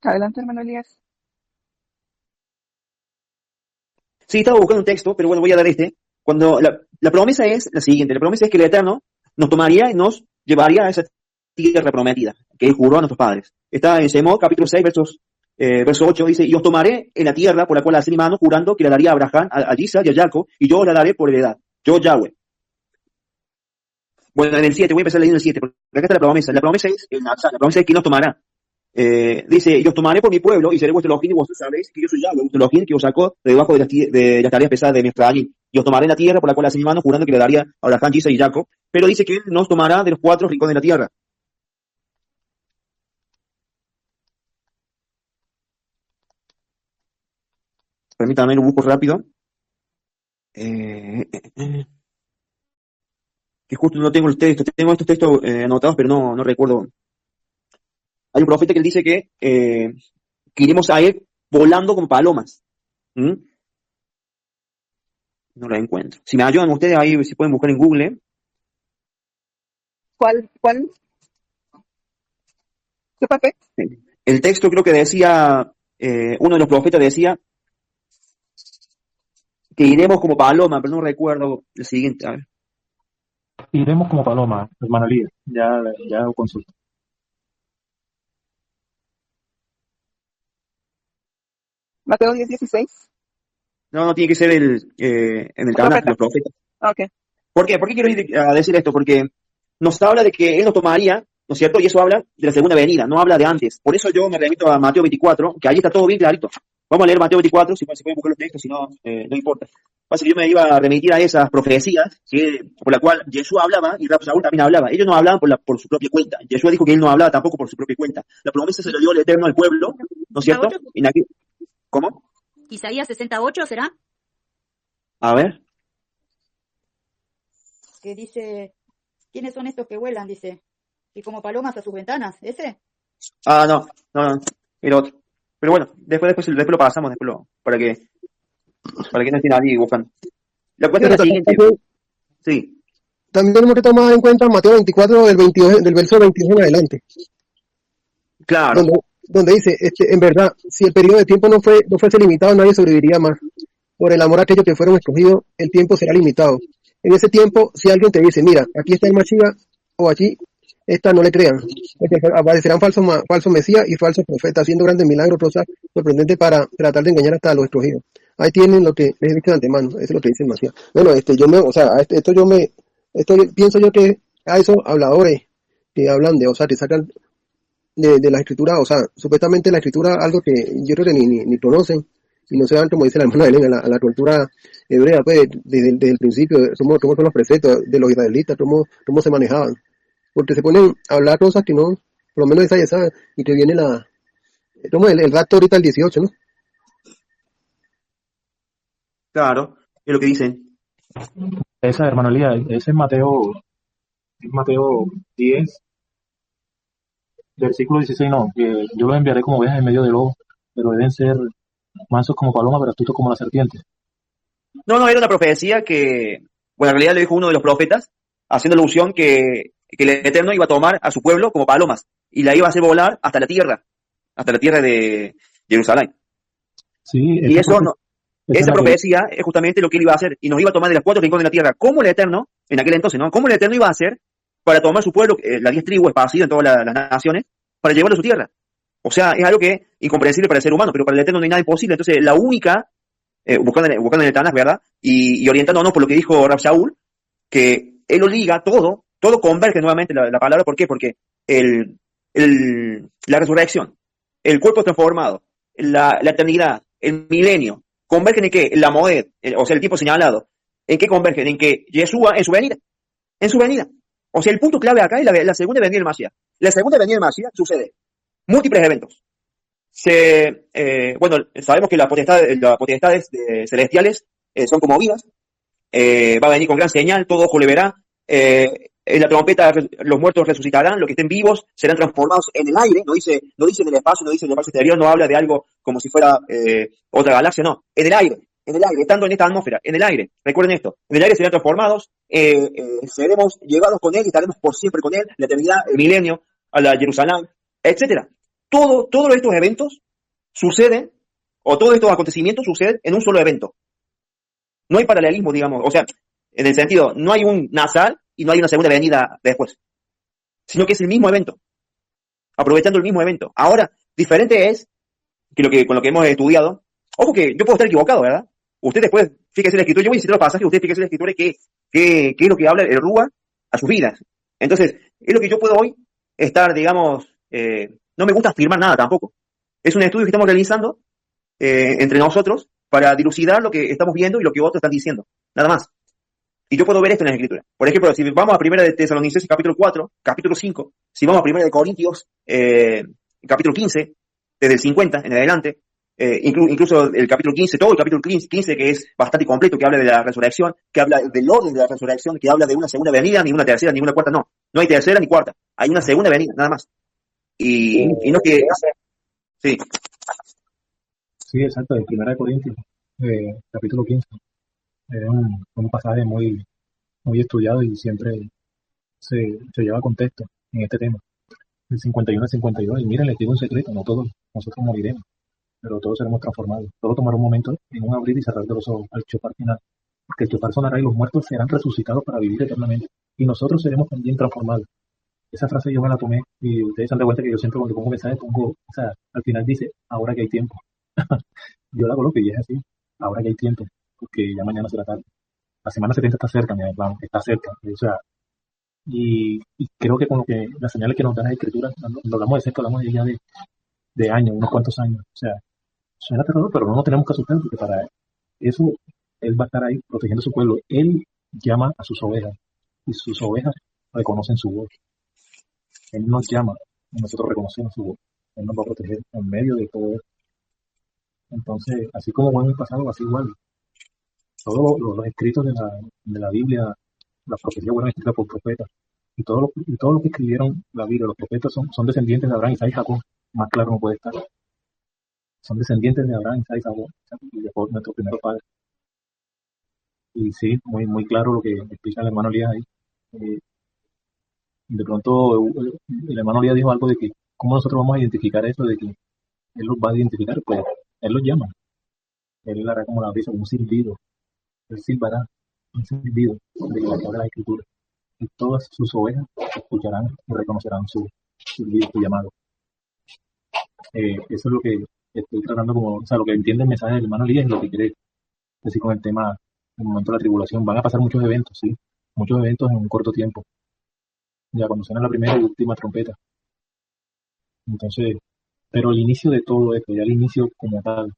Adelante, hermano Elías. Sí, estaba buscando un texto, pero bueno, voy a dar este. Cuando la promesa es la siguiente, la promesa es que el Eterno nos tomaría y nos llevaría a esa tierra prometida, que Él juró a nuestros padres. Está en Shemot, capítulo 6, verso 8, dice, y os tomaré en la tierra por la cual alcé mi mano, jurando que la daría a Abraham, a Isaac y a Jacob, y yo os la daré por heredad. Yo, Yahweh. Bueno, en el 7, voy a empezar leyendo el 7, porque acá está la promesa. La promesa es el Natsal, la promesa es que nos tomará. Dice, y os tomaré por mi pueblo, y seré vuestro Elohim, y vosotros sabréis que yo soy Yahweh, vuestro Elohim, que os sacó de debajo de las tareas pesadas de mi Efraín. Y os tomaré en la tierra por la cual alcé mi mano, jurando que le daría a Abraham, Isaac y Jacob. Pero dice que Él nos tomará de los 4 rincones de la tierra. Permítanme, lo busco rápido. Que justo no tengo el texto. Tengo estos textos anotados, pero no recuerdo. Hay un profeta que él dice que iremos a Él volando como palomas. ¿Mm? No la encuentro. Si me ayudan ustedes ahí, si pueden buscar en Google. ¿Cuál? ¿Qué parte? El texto creo que decía, uno de los profetas decía que iremos como paloma, pero no recuerdo el siguiente. A ver. Iremos como paloma, hermano Elías. Ya lo consulto. Mateo 10:16. No tiene que ser en el canal de los profetas. Ok. ¿Por qué? ¿Por qué quiero ir a decir esto? Porque nos habla de que Él nos tomaría, ¿no es cierto? Y eso habla de la segunda venida, no habla de antes. Por eso yo me remito a Mateo 24, que ahí está todo bien clarito. Vamos a leer Mateo 24, si pueden buscar los textos, si no, no importa. Pasa que yo me iba a remitir a esas profecías por la cual Yeshua hablaba y Rab Saúl también hablaba. Ellos no hablaban por su propia cuenta. Yeshua dijo que él no hablaba tampoco por su propia cuenta. La promesa se le dio el Eterno al pueblo, ¿no es cierto? ¿Cómo? Isaías 68, ¿será? A ver. Que dice, ¿quiénes son estos que vuelan? Dice, y como palomas a sus ventanas, ¿ese? No, el otro. Pero bueno, después lo pasamos, para que no esté nadie buscando. La cuestión es la siguiente. Sí. También tenemos que tomar en cuenta Mateo 24, del verso 22 en adelante. Claro. Donde dice, en verdad, si el periodo de tiempo no fuese limitado, nadie sobreviviría más. Por el amor a aquellos que fueron escogidos, el tiempo será limitado. En ese tiempo, si alguien te dice, mira, aquí está el Mashiach, o aquí está, no le crean. Porque aparecerán falsos mesías y falsos profetas, haciendo grandes milagros, cosas sorprendentes para tratar de engañar hasta a los escogidos. Ahí tienen lo que les he dicho de antemano, eso es lo que dice el Mashiach. Bueno, pienso yo que a esos habladores que hablan que sacan de la escritura, supuestamente la escritura, algo que yo creo que ni conocen, y no se dan, como dice la hermana Elena, a la cultura hebrea, pues, desde el principio, cómo son los preceptos de los israelitas, cómo se manejaban, porque se ponen a hablar cosas que no, por lo menos esa, y que viene como el rapto ahorita el 18, ¿no? Claro, es lo que dicen. Esa, hermano Elías, ese es Mateo 10, versículo 16, no, que yo los enviaré como ovejas en medio de lobos, pero deben ser mansos como palomas, pero astutos como la serpiente. No, era una profecía que, bueno, en realidad le dijo uno de los profetas, haciendo alusión que el Eterno iba a tomar a su pueblo como palomas, y la iba a hacer volar hasta la tierra de Jerusalén. Sí, y esa profecía es justamente lo que él iba a hacer, y nos iba a tomar de las 4 rincones de la tierra. ¿Cómo el Eterno, en aquel entonces, ¿no? ¿Cómo el Eterno iba a hacer para tomar su pueblo, las 10 tribus esparcidas en todas las naciones, para llevarlo a su tierra? O sea, es algo que es incomprensible para el ser humano, pero para el Eterno no hay nada imposible. Entonces, la única, buscando en el Tanaj, ¿verdad? Y orientándonos por lo que dijo Rab Shaul, que él lo liga todo converge nuevamente la palabra. ¿Por qué? Porque la resurrección, el cuerpo transformado, la eternidad, el milenio, ¿convergen en qué? En la Moed, o sea, el tiempo señalado. ¿En qué convergen? En que Yeshua, en su venida. O sea, el punto clave acá es la segunda venida del Mashiach. La segunda venida del Mashiach sucede múltiples eventos. Bueno, sabemos que las potestades celestiales son conmovidas. Va a venir con gran señal, todo ojo le verá. En la trompeta los muertos resucitarán, los que estén vivos serán transformados en el aire. No dice en el espacio, no dice en el espacio exterior, no habla de algo como si fuera otra galaxia, no. En el aire, estando en esta atmósfera, en el aire. Recuerden esto, en el aire serán transformados, seremos llevados con él y estaremos por siempre con él, la eternidad, el milenio, a la Jerusalén, etcétera. todos estos eventos suceden, o todos estos acontecimientos suceden en un solo evento. No hay paralelismo, digamos, o sea, en el sentido, no hay un Nazar y no hay una segunda venida después, sino que es el mismo evento, aprovechando el mismo evento. Ahora, diferente es que con lo que hemos estudiado, ojo que yo puedo estar equivocado, ¿verdad? Usted después, fíjese en la escritura, yo voy a citar los pasajes, usted fíjese en la escritura qué es lo que habla el Rúa a sus vidas. Entonces, es lo que yo puedo hoy estar, digamos, no me gusta afirmar nada tampoco. Es un estudio que estamos realizando entre nosotros para dilucidar lo que estamos viendo y lo que otros están diciendo. Nada más. Y yo puedo ver esto en la Escritura. Por ejemplo, si vamos a Primera de Tesalonicenses capítulo 4, capítulo 5, si vamos a Primera de Corintios capítulo 15, desde el 50 en adelante, incluso el capítulo 15, todo el capítulo 15 que es bastante completo, que habla de la resurrección, que habla del orden de la resurrección, que habla de una segunda venida, ni una tercera, ni una cuarta, no. No hay tercera ni cuarta. Hay una segunda venida, nada más. Y no es que... Sí. Sí, exacto, en 1 Corintios, capítulo 15. Es un pasaje muy estudiado y siempre se lleva contexto en este tema. El 51 al 52. Y miren, les digo un secreto, no todos nosotros moriremos, pero todos seremos transformados. Todo tomará un momento en un abrir y cerrar de los ojos al chofar final. Porque el chofar sonará y los muertos serán resucitados para vivir eternamente. Y nosotros seremos también transformados. Esa frase yo me la tomé y ustedes se han dado cuenta que yo siempre cuando pongo mensajes o sea, al final dice, ahora que hay tiempo. Yo la coloco y es así, ahora que hay tiempo, porque ya mañana será tarde. La semana 70 está cerca, mi hermano, está cerca. O sea, y creo que con lo que las señales que nos dan las escrituras, no hablamos de esto, hablamos de ya de años, unos cuantos años. O sea, suena aterrador, pero no nos tenemos que asustar, porque para eso Él va a estar ahí protegiendo su pueblo. Él llama a sus ovejas, y sus ovejas reconocen su voz. Él nos llama, y nosotros reconocemos su voz. Él nos va a proteger en medio de todo esto. Entonces, así como fue en el pasado, así igual. Todos los escritos de la Biblia, las profecías fueron escritas por profetas. Y todo lo que escribieron la Biblia, los profetas son descendientes de Abraham, Isaac y Jacob. Más claro no puede estar. Son descendientes de Abraham, Isaac y Jacob, y de nuestro primer padre. Y sí, muy claro lo que explica el hermano Elías ahí. De pronto, el hermano Elías dijo algo de que, ¿cómo nosotros vamos a identificar eso? De que Él los va a identificar, pues Él los llama. Él hará como la brisa, como un silbido. Él silbará un silbido de la que habla la Escritura. Y todas sus ovejas escucharán y reconocerán su silbido, su llamado. Eso es lo que estoy tratando como, o sea, lo que entiende el mensaje del hermano Elías es lo que quiere decir con el tema, en el momento de la tribulación. Van a pasar muchos eventos, sí, muchos eventos en un corto tiempo. Ya cuando suena la primera y última trompeta. Entonces, pero el inicio de todo esto, ya el inicio como tal,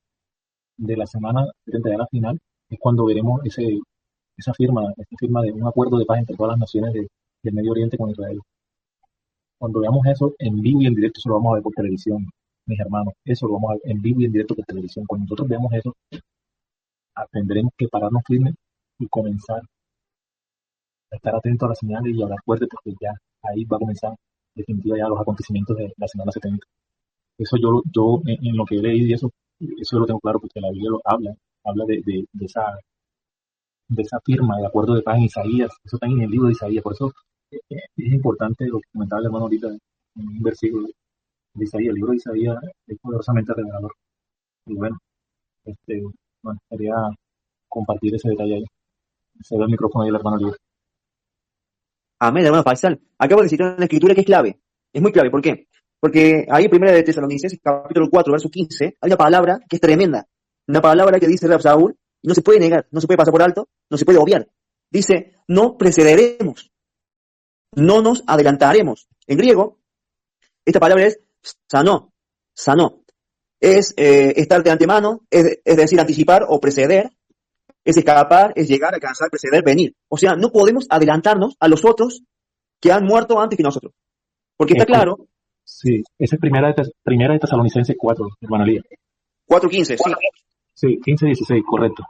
de la semana 70 de la final, es cuando veremos esa firma de un acuerdo de paz entre todas las naciones del Medio Oriente con Israel. Cuando veamos eso en vivo y en directo, eso lo vamos a ver por televisión, mis hermanos. Eso lo vamos a ver en vivo y en directo por televisión. Cuando nosotros veamos eso, tendremos que pararnos firmes y comenzar a estar atentos a las señales y a hablar fuerte, porque ya ahí va a comenzar definitivamente ya los acontecimientos de la semana 70. Eso yo en lo que he leído y eso yo lo tengo claro, porque la Biblia lo habla de esa firma, del acuerdo de paz en Isaías. Eso está en el libro de Isaías. Por eso es importante lo que comentaba el hermano ahorita en un versículo de Isaías. El libro de Isaías es poderosamente revelador. Y bueno, quería compartir ese detalle ahí. Se ve el micrófono ahí el hermano Luis. Amén, hermano Faisal. Acabo de citar una escritura que es clave. Es muy clave. ¿Por qué? Porque ahí en Primera de Tesalonicenses, capítulo 4, verso 15, hay una palabra que es tremenda. Una palabra que dice Rab Saúl, y no se puede negar, no se puede pasar por alto, no se puede obviar. Dice, no precederemos, no nos adelantaremos. En griego, esta palabra es sanó. Es estar de antemano, es decir, anticipar o preceder, es escapar, es llegar, alcanzar, preceder, venir. O sea, no podemos adelantarnos a los otros que han muerto antes que nosotros. Porque está claro. Sí, esa es primera de Tesalonicenses 4, hermano Elías. 4:15, sí. Sí, 15-16, correcto.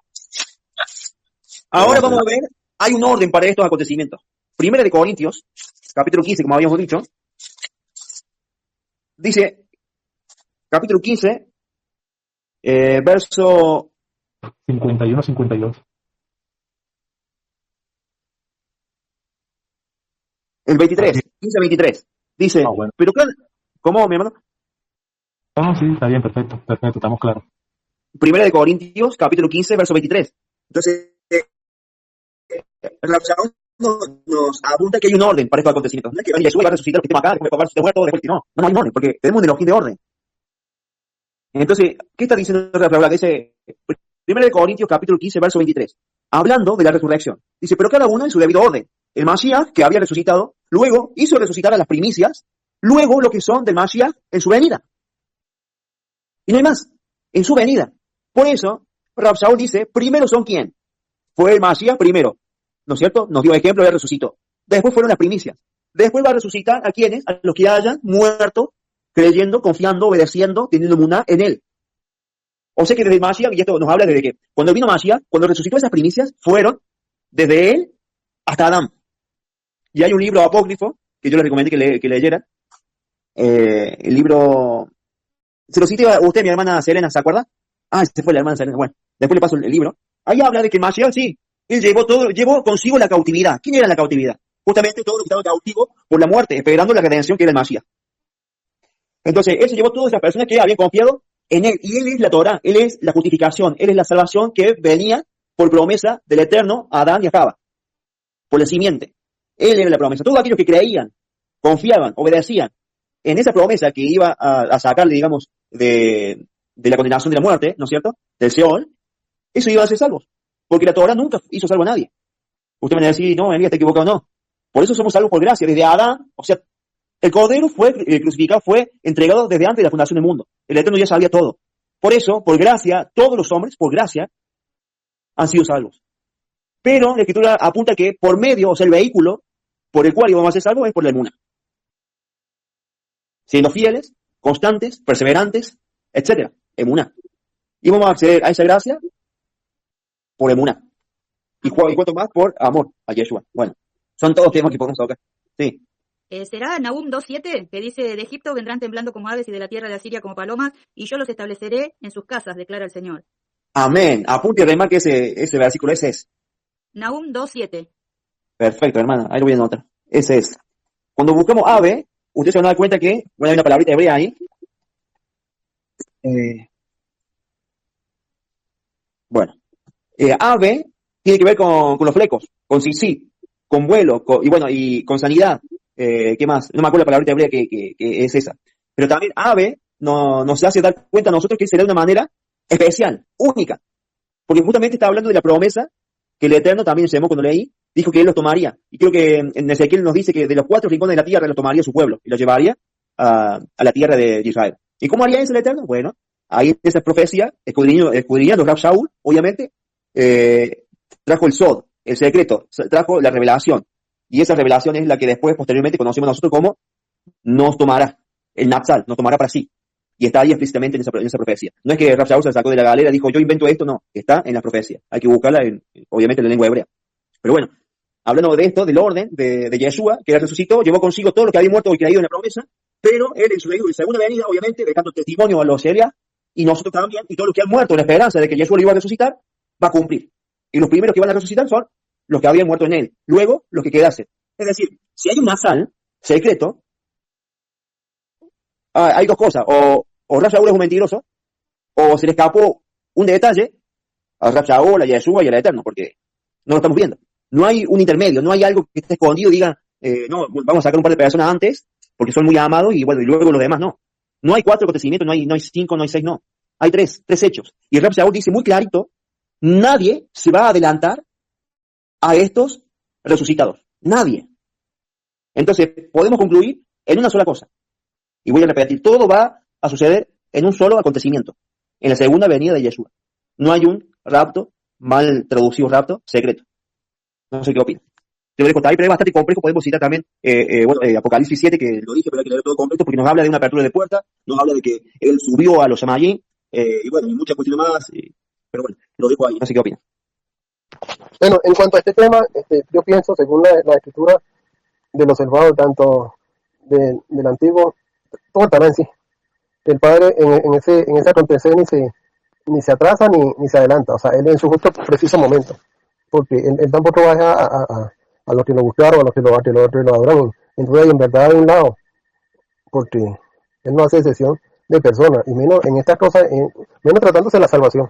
Ahora vamos a ver, hay un orden para estos acontecimientos. Primera de Corintios, capítulo 15, como habíamos dicho, dice, capítulo 15, verso 51-52. el 23, 15-23. Dice, Bueno. pero claro, ¿cómo, mi hermano? No, sí, está bien, perfecto, perfecto, estamos claros. Primera de Corintios, capítulo 15, verso 23. Entonces, la observación nos apunta que hay un orden para estos acontecimientos. No es que Jesús va a resucitar los que estemos acá, después de muerto, después no hay orden, porque tenemos un elogio de orden. Entonces, ¿qué está diciendo la palabra? Dice, primera de Corintios, capítulo 15, verso 23. Hablando de la resurrección. Dice, pero cada uno en su debido orden. El Mashiach, que había resucitado, luego hizo resucitar a las primicias, luego lo que son del Mashiach en su venida. Y no hay más, en su venida. Por eso, Rab Shaul dice, primero son quién? Fue el Mashiach primero, ¿no es cierto? Nos dio ejemplo y resucitó. Después fueron las primicias. Después va a resucitar a quienes, a los que hayan muerto, creyendo, confiando, obedeciendo, teniendo muná en él. O sea que desde Mashiach, y esto nos habla desde que cuando vino Mashiach, cuando resucitó esas primicias, fueron desde él hasta Adán. Y hay un libro apócrifo, que yo les recomendé que leyeran. El libro, se lo cité a usted, mi hermana Selena, ¿se acuerda? Ah, se fue la hermana Selena. Bueno, después le paso el libro. Ahí habla de que Mashiach, sí, él llevó consigo la cautividad. ¿Quién era la cautividad? Justamente todo lo que estaba cautivo por la muerte, esperando la redención que era el Mashiach. Entonces, él se llevó todas esas personas que habían confiado en él. Y él es la Torah, él es la justificación, él es la salvación que venía por promesa del Eterno a Adán y a Java, por la simiente. Él era la promesa. Todos aquellos que creían, confiaban, obedecían en esa promesa que iba a sacarle, digamos, de la condenación de la muerte, ¿no es cierto? Del Seol, eso iba a ser salvos. Porque la Torah nunca hizo salvo a nadie. Usted me va a decir, no, Elías, está equivocado, no. Por eso somos salvos por gracia. Desde Adán, o sea, el Cordero fue crucificado, fue entregado desde antes de la fundación del mundo. El Eterno ya sabía todo. Por eso, por gracia, todos los hombres, por gracia, han sido salvos. Pero la Escritura apunta que por medio, o sea, el vehículo por el cual íbamos a ser salvos es por la emuná. Siendo fieles, constantes, perseverantes, etc. Emuná. Y vamos a acceder a esa gracia por emuná. Y cuanto más por amor a Yeshua. Bueno, son todos temas que podemos tocar. Sí. ¿Será Nahum 2.7, que dice, de Egipto vendrán temblando como aves y de la tierra de Asiria como palomas, y yo los estableceré en sus casas, declara el Señor? Amén. Apunte y remarque ese versículo, ese es. Nahum 2.7. Perfecto, hermana, ahí lo voy a anotar. Ese es. Cuando buscamos ave, ustedes se van a dar cuenta que, bueno, hay una palabrita hebrea ahí. Bueno, ave tiene que ver con los flecos, con sí, con vuelo, y bueno, y con sanidad. ¿Qué más? No me acuerdo la palabrita hebrea que es esa. Pero también ave nos hace dar cuenta a nosotros que será de una manera especial, única. Porque justamente está hablando de la promesa que el Eterno también se llamó cuando leí, dijo que él los tomaría. Y creo que en Ezequiel nos dice que de los 4 rincones de la tierra los tomaría su pueblo y los llevaría a la tierra de Israel. ¿Y cómo haría eso el Eterno? Bueno, ahí en esa profecía, escudriñando Rab Shaul, obviamente, trajo el Sod, el secreto, trajo la revelación. Y esa revelación es la que después, posteriormente, conocemos nosotros como nos tomará, el Natsal, nos tomará para sí. Y está ahí explícitamente en esa profecía. No es que Rab Shaul se sacó de la galera y dijo, yo invento esto, no. Está en la profecía. Hay que buscarla, obviamente, en la lengua hebrea. Pero bueno, hablando de esto, del orden de Yeshua, que resucitó, llevó consigo todo lo que había muerto y creído en la promesa, pero él en su segunda venida, obviamente, dejando testimonio a los hebreos, y nosotros también, y todos los que han muerto en la esperanza de que Yeshua lo iba a resucitar, va a cumplir. Y los primeros que van a resucitar son los que habían muerto en él. Luego, los que quedasen. Es decir, si hay un nasal secreto, hay dos cosas. O Rab Shaul es un mentiroso, o se le escapó un detalle a Rab Shaul, a Yeshua y al Eterno, porque no lo estamos viendo. No hay un intermedio, no hay algo que esté escondido y diga, no, vamos a sacar un par de personas antes, porque son muy amados, y bueno, y luego los demás no. No hay 4 acontecimientos, no hay 5, no hay 6, no. Hay 3 hechos. Y Rab Shaul dice muy clarito, nadie se va a adelantar a estos resucitados. Nadie. Entonces, podemos concluir en una sola cosa. Y voy a repetir, todo va a suceder en un solo acontecimiento, en la segunda venida de Yeshua. No hay un rapto, mal traducido rapto, secreto. No sé qué opinan. Te voy a contar ahí, pero es bastante complejo. Podemos citar también Apocalipsis 7, que lo dije, pero hay que leer todo completo, porque nos habla de una apertura de puerta, nos habla de que él subió a los Shamayim, y bueno, y muchas cuestiones más. Pero bueno, lo dejo ahí. No sé qué opinan. Bueno, en cuanto a este tema, yo pienso, según la escritura de los salvados, tanto del antiguo, todo estará en sí. El Padre en ese acontecer ni se atrasa ni se adelanta, o sea, él en su justo preciso momento, porque él tampoco va a los que lo buscaron, a los que lo adoran en duda y en verdad de un lado, porque él no hace excepción de personas, y menos en estas cosas, menos tratándose de la salvación.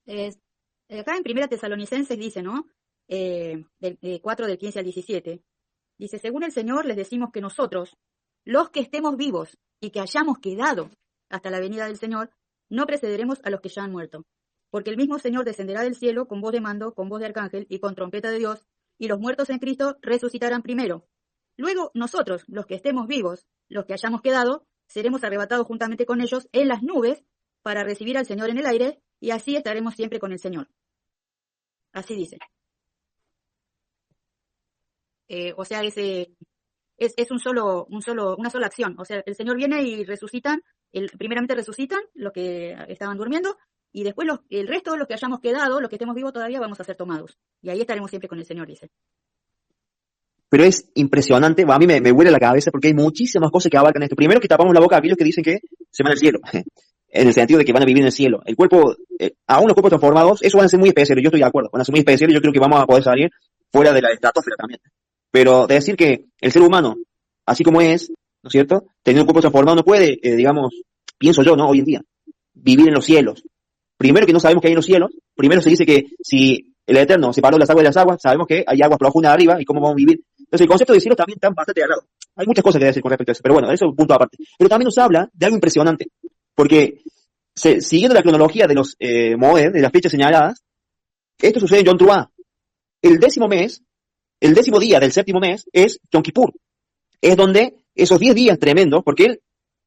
Es- Acá en Primera Tesalonicenses dice, ¿no? 4 del 15 al 17. Dice, según el Señor les decimos que nosotros, los que estemos vivos y que hayamos quedado hasta la venida del Señor, no precederemos a los que ya han muerto. Porque el mismo Señor descenderá del cielo con voz de mando, con voz de arcángel y con trompeta de Dios, y los muertos en Cristo resucitarán primero. Luego nosotros, los que estemos vivos, los que hayamos quedado, seremos arrebatados juntamente con ellos en las nubes para recibir al Señor en el aire, y así estaremos siempre con el Señor. Así dice. O sea, es una sola acción. O sea, el Señor viene y resucitan, primeramente resucitan los que estaban durmiendo, y después el resto de los que hayamos quedado, los que estemos vivos todavía, vamos a ser tomados. Y ahí estaremos siempre con el Señor, dice. Pero es impresionante, a mí me huele la cabeza porque hay muchísimas cosas que abarcan esto. Primero que tapamos la boca a aquellos que dicen que se van al cielo, en el sentido de que van a vivir en el cielo. El cuerpo, aún los cuerpos transformados, eso van a ser muy especiales, yo estoy de acuerdo, van a ser muy especiales, yo creo que vamos a poder salir fuera de la estratosfera también. Pero decir que el ser humano, así como es, ¿no es cierto?, teniendo un cuerpo transformado no puede, digamos, pienso yo, ¿no?, hoy en día, vivir en los cielos. Primero que no sabemos qué hay en los cielos, primero se dice que si el Eterno separó las aguas de las aguas, sabemos que hay aguas profundas arriba y cómo vamos a vivir. Entonces el concepto de cielo también está bastante al lado. Hay muchas cosas que decir con respecto a eso, pero bueno, eso es un punto aparte. Pero también nos habla de algo impresionante, porque siguiendo la cronología de los Moed, de las fechas señaladas, esto sucede en Yom Teruah. El décimo día del séptimo mes es Yom Kippur. Es donde esos 10 días tremendos, porque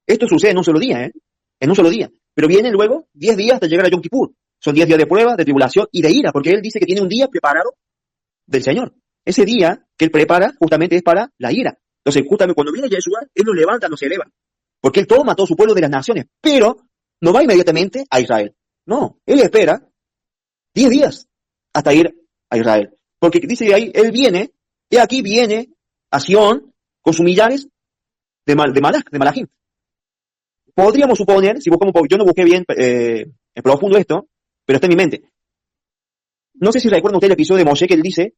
esto sucede en un solo día, en un solo día. Pero vienen luego 10 días hasta llegar a Yom Kippur. Son 10 días de prueba, de tribulación y de ira, porque él dice que tiene un día preparado del Señor. Ese día que él prepara justamente es para la ira. Entonces, justamente cuando viene Yeshua, él nos levanta, nos eleva. Porque él toma a todo su pueblo de las naciones, pero no va inmediatamente a Israel. No, él espera 10 días hasta ir a Israel. Porque dice que ahí, él viene, y aquí viene a Sion con sus millares de Malachim. Podríamos suponer, si buscamos, yo no busqué bien en profundo esto, pero está en mi mente. No sé si recuerdan ustedes el episodio de Moshe que él dice,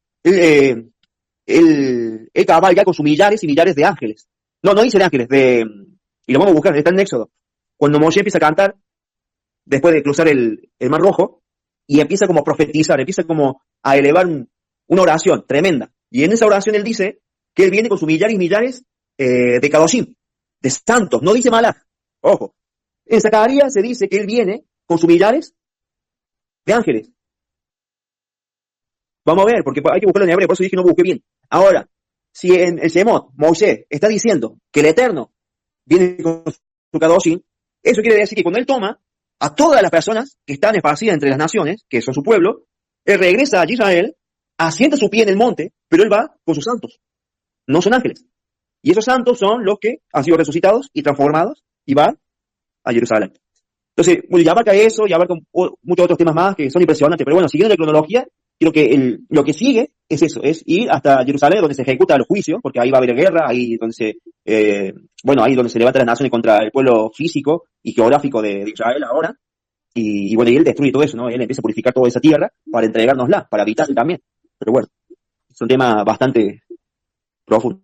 él cabalga con sus millares y millares de ángeles. No dice de ángeles, y lo vamos a buscar, está en Éxodo. Cuando Moshe empieza a cantar, después de cruzar el Mar Rojo, y empieza como a profetizar, empieza como a elevar una oración tremenda. Y en esa oración él dice que él viene con sus millares y millares de Kadoshim, de santos, no dice Malach. Ojo, en Zacarías se dice que él viene con sus millares de ángeles. Vamos a ver, porque hay que buscarlo en hebreo, por eso dije que no busqué bien. Ahora, si en el Shemot, Moisés está diciendo que el Eterno viene con su Kadoshim, eso quiere decir que cuando él toma a todas las personas que están esparcidas entre las naciones, que son su pueblo, él regresa a Israel, asienta su pie en el monte, pero él va con sus santos. No son ángeles. Y esos santos son los que han sido resucitados y transformados y van a Jerusalén. Entonces, bueno, ya abarca eso, ya abarca muchos otros temas más que son impresionantes, pero bueno, siguiendo la cronología, creo que lo que sigue es eso, es ir hasta Jerusalén, donde se ejecuta el juicio, porque ahí va a haber guerra, ahí donde ahí donde se levantan las naciones contra el pueblo físico y geográfico de Israel ahora, y bueno, y él destruye todo eso, ¿no? Él empieza a purificar toda esa tierra para entregárnosla, para habitar también. Pero bueno, es un tema bastante profundo.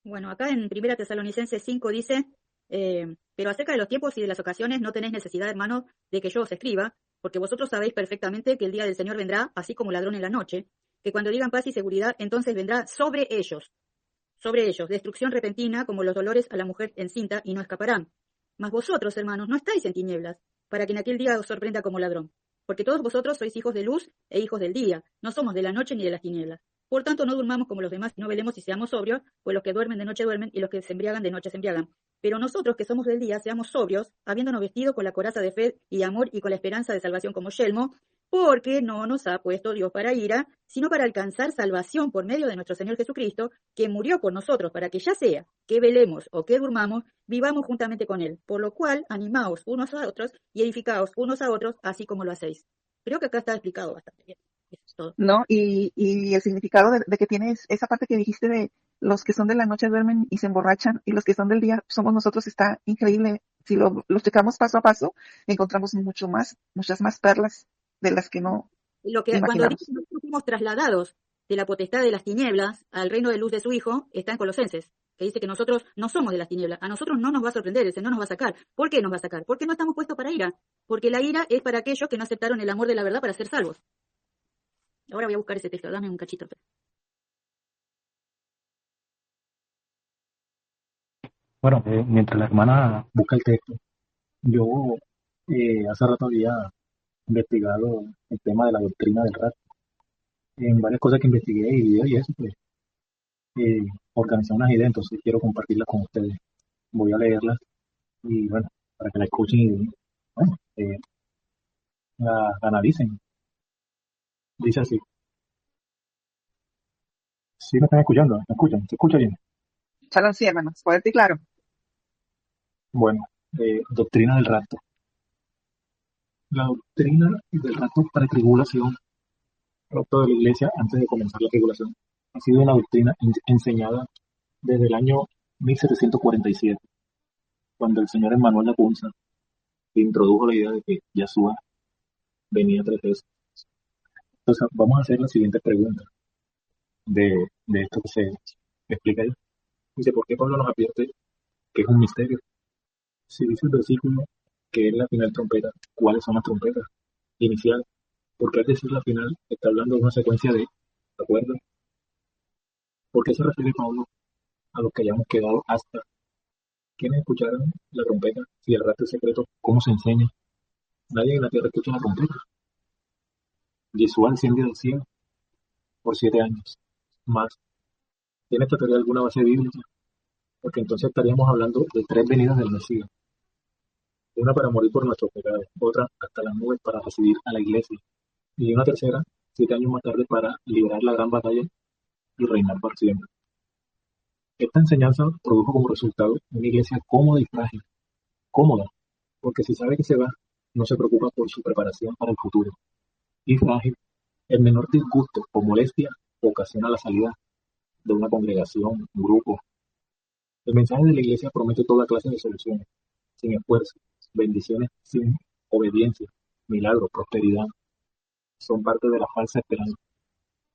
Bueno, acá en Primera Tesalonicenses 5 dice, pero acerca de los tiempos y de las ocasiones no tenéis necesidad, hermanos, de que yo os escriba, porque vosotros sabéis perfectamente que el día del Señor vendrá así como ladrón en la noche, que cuando digan paz y seguridad, entonces vendrá sobre ellos, destrucción repentina como los dolores a la mujer encinta y no escaparán. Mas vosotros, hermanos, no estáis en tinieblas, para que en aquel día os sorprenda como ladrón. Porque todos vosotros sois hijos de luz e hijos del día, no somos de la noche ni de las tinieblas. Por tanto, no durmamos como los demás, no velemos y seamos sobrios, pues los que duermen de noche duermen y los que se embriagan de noche se embriagan. Pero nosotros que somos del día, seamos sobrios, habiéndonos vestido con la coraza de fe y de amor y con la esperanza de salvación como yelmo, porque no nos ha puesto Dios para ira, sino para alcanzar salvación por medio de nuestro Señor Jesucristo, que murió por nosotros, para que ya sea que velemos o que durmamos, vivamos juntamente con Él. Por lo cual, animaos unos a otros y edificaos unos a otros, así como lo hacéis. Creo que acá está explicado bastante bien. Eso es todo. ¿No? Y el significado de que tienes esa parte que dijiste de los que son de la noche duermen y se emborrachan, y los que son del día somos nosotros, está increíble. Si los checamos paso a paso, encontramos muchas más perlas de las que no Cuando imaginamos. nosotros fuimos trasladados de la potestad de las tinieblas al reino de luz de su Hijo está en Colosenses, que dice que nosotros no somos de las tinieblas. A nosotros no nos va a sorprender, el Señor nos va a sacar. ¿Por qué nos va a sacar? Porque no estamos puestos para ira. Porque la ira es para aquellos que no aceptaron el amor de la verdad para ser salvos. Ahora voy a buscar ese texto, dame un cachito. Bueno, mientras la hermana busca el texto, yo hace rato había investigado el tema de la doctrina del rapto. En varias cosas que investigué y videos y eso, pues, organizé unas ideas, entonces quiero compartirlas con ustedes. Voy a leerlas y, bueno, para que la escuchen y, bueno, la analicen. Dice así. ¿Sí me están escuchando? ¿Me escuchan? ¿Se escucha bien? Shalom, sí, hermanos, fuerte y claro. Bueno, doctrina del rapto. La doctrina del rapto pretribulación, rapto de la iglesia antes de comenzar la tribulación, ha sido una doctrina enseñada desde el año 1747, cuando el señor Emmanuel Lacunza introdujo la idea de que Yahshua venía 3 veces. Entonces, vamos a hacer la siguiente pregunta de esto que se explica ahí. Dice, ¿por qué Pablo nos advierte que es un misterio? Si dice el versículo que es la final trompeta, ¿cuáles son las trompetas? Inicial, porque al decir la final está hablando de una secuencia ¿de acuerdo? ¿Por qué se refiere Pablo a los que hayamos quedado hasta? ¿Quiénes escucharon la trompeta? Si el rapto es secreto, ¿cómo se enseña? Nadie en la tierra escucha la trompeta. Yeshua desciende del cielo por 7 años. Más. ¿Tiene esta teoría alguna base bíblica? Porque entonces estaríamos hablando de 3 venidas del Mesías. Una para morir por nuestros pecados, otra hasta las nubes para recibir a la iglesia, y una tercera, 7 años más tarde, para liberar la gran batalla y reinar por siempre. Esta enseñanza produjo como resultado una iglesia cómoda y frágil. Cómoda, porque si sabe que se va, no se preocupa por su preparación para el futuro. Y frágil, el menor disgusto o molestia ocasiona la salida de una congregación, un grupo. El mensaje de la iglesia promete toda clase de soluciones, sin esfuerzo, bendiciones sin obediencia, milagros, prosperidad. Son parte de la falsa esperanza.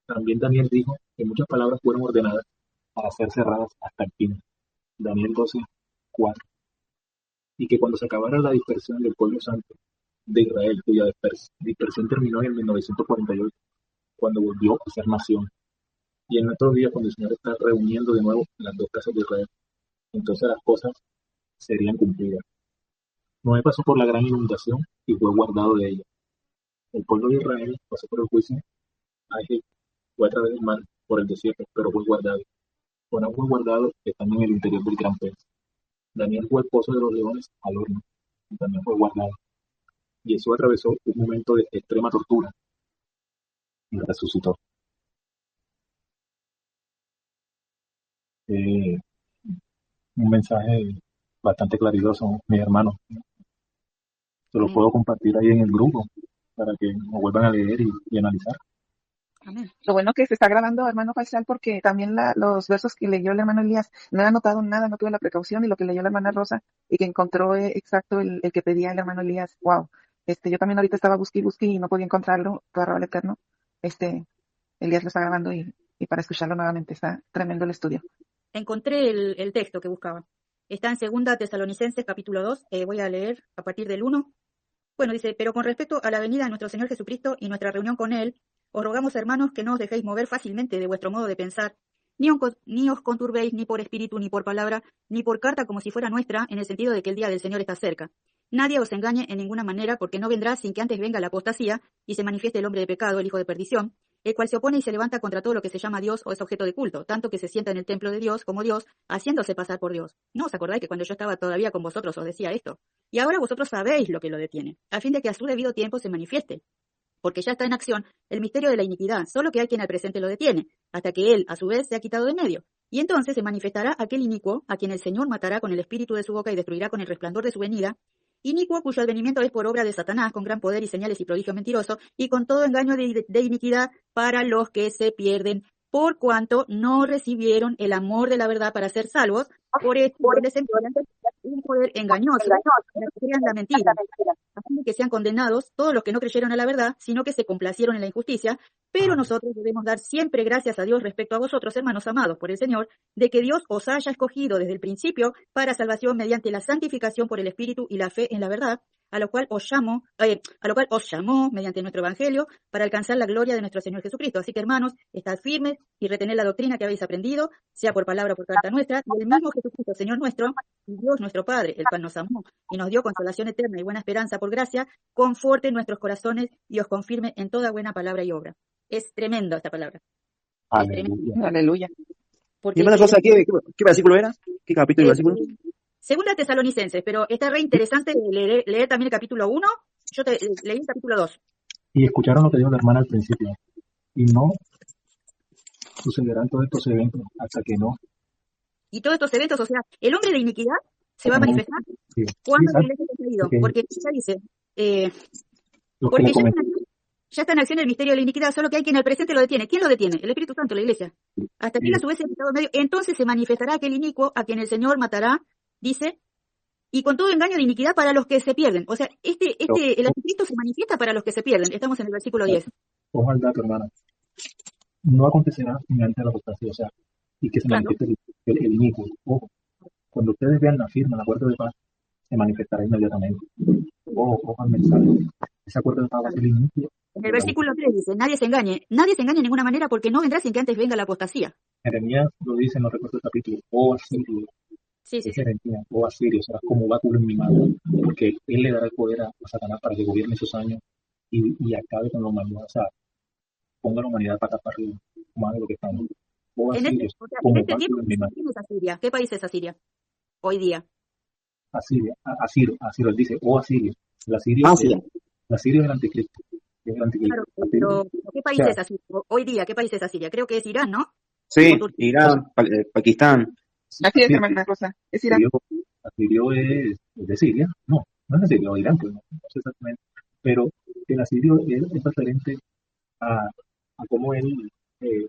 También Daniel dijo que muchas palabras fueron ordenadas para ser cerradas hasta el fin. Daniel 12:4. Y que cuando se acabara la dispersión del pueblo santo de Israel, cuya dispersión terminó en 1948, cuando volvió a ser nación. Y en nuestros días, cuando el Señor está reuniendo de nuevo las 2 casas de Israel, entonces las cosas serían cumplidas. Noé pasó por la gran inundación y fue guardado de ella. El pueblo de Israel pasó por el juicio a Egipto, fue a través del mar, por el desierto, pero fue guardado. Jonás fue guardado estando en el interior del gran pez. Daniel fue el pozo de los leones al horno, y también fue guardado. Y eso atravesó un momento de extrema tortura y resucitó. Un mensaje bastante claridoso, mis hermanos. Se lo puedo compartir ahí en el grupo para que lo vuelvan a leer y analizar. Amén. Lo bueno que se está grabando, hermano Faisal, porque también los versos que leyó el hermano Elías, no he anotado nada, no tuve la precaución, y lo que leyó la hermana Rosa, y que encontró exacto el que pedía el hermano Elías. Wow. Yo también ahorita estaba busque y no podía encontrarlo, todo al eterno. Elías lo está grabando y para escucharlo nuevamente, está tremendo el estudio. Encontré el texto que buscaba. Está en 2 Tesalonicenses capítulo 2, voy a leer a partir del 1. Bueno, dice, pero con respecto a la venida de nuestro Señor Jesucristo y nuestra reunión con Él, os rogamos, hermanos, que no os dejéis mover fácilmente de vuestro modo de pensar, ni os conturbéis ni por espíritu, ni por palabra, ni por carta como si fuera nuestra, en el sentido de que el día del Señor está cerca. Nadie os engañe en ninguna manera, porque no vendrá sin que antes venga la apostasía y se manifieste el hombre de pecado, el hijo de perdición, el cual se opone y se levanta contra todo lo que se llama Dios o es objeto de culto, tanto que se sienta en el templo de Dios como Dios, haciéndose pasar por Dios. ¿No os acordáis que cuando yo estaba todavía con vosotros os decía esto? Y ahora vosotros sabéis lo que lo detiene, a fin de que a su debido tiempo se manifieste. Porque ya está en acción el misterio de la iniquidad, solo que hay quien al presente lo detiene, hasta que él, a su vez, se ha quitado de medio. Y entonces se manifestará aquel inicuo, a quien el Señor matará con el espíritu de su boca y destruirá con el resplandor de su venida, inicuo cuyo advenimiento es por obra de Satanás, con gran poder y señales y prodigio mentiroso, y con todo engaño de iniquidad para los que se pierden, por cuanto no recibieron el amor de la verdad para ser salvos, por esto un poder engañoso para que crean la mentira, a fin de que sean condenados todos los que no creyeron a la verdad, sino que se complacieron en la injusticia. Pero nosotros debemos dar siempre gracias a Dios respecto a vosotros, hermanos amados por el Señor, de que Dios os haya escogido desde el principio para salvación mediante la santificación por el Espíritu y la fe en la verdad, a lo cual os llamó mediante nuestro Evangelio para alcanzar la gloria de nuestro Señor Jesucristo. Así que, hermanos, estad firmes y retened la doctrina que habéis aprendido, sea por palabra o por carta nuestra, y el mismo Jesucristo, Señor nuestro, y Dios nuestro Padre, el cual nos amó y nos dio consolación eterna y buena esperanza por gracia, conforte nuestros corazones y os confirme en toda buena palabra y obra. Es tremendo esta palabra. Es tremendo. Aleluya. Aleluya. Mi Porque hermana Rosa, ¿qué versículo era? ¿Qué capítulo y versículo? Segunda Tesalonicenses, pero está re interesante leer también el capítulo 1. Yo leí el capítulo 2. Y escucharon lo que dijo la hermana al principio. Y no sucederán todos estos eventos hasta que no. Y todos estos eventos, o sea, el hombre de iniquidad se va a manifestar Sí. cuando la ¿sabes? iglesia se ha ido. Porque Porque ya dice, Los que porque le comenté, ya está en acción el misterio de la iniquidad, solo que hay quien en el presente lo detiene. ¿Quién lo detiene? El Espíritu Santo, la iglesia. Hasta que él a su vez sea quitado en medio, entonces se manifestará aquel inicuo a quien el Señor matará, dice, y con todo engaño de iniquidad para los que se pierden. O sea, el anticristo se manifiesta para los que se pierden. Estamos en el versículo 10. ojo al dato, hermana, no acontecerá sin antes la apostasía, o sea, y que se Claro. manifieste el inicuo. Ojo, cuando ustedes vean la firma, el acuerdo de paz, se manifestará inmediatamente. Ojo al mensaje. Ese acuerdo de paz va a ser el inicio. En el versículo 3 dice, nadie se engañe de ninguna manera porque no vendrá sin que antes venga la apostasía. Jeremías lo dice, no recuerdo el capítulo, oh Asirio, Sí, sí, es sí. Jeremías, oh Asirio, serás como báculo en mi mano, porque él le dará el poder a Satanás para que gobierne esos años y acabe con la humanidad, o sea, ponga a la humanidad patas para arriba, más de lo que estamos. Oh En Asirio, o sea, en como este tiempo, báculo en mi mano. ¿quién es Asiria? ¿Qué país es Asiria hoy día? Asiria, Asiro, él dice, oh Asirio, la Asirio es el anticristo, es el anticristo. Claro, Asirio, pero ¿qué país o sea, es Asiria? Hoy día, ¿qué país es Asiria? Creo que es Irán, ¿no? Sí, O Turquía. Irán, Pakistán. Así es, Asirio, hermana Rosa. Es Irán. Asirio es de Siria, no es de Siria, o Irán, pues no sé exactamente, pero el asirio es referente a, a cómo él, eh,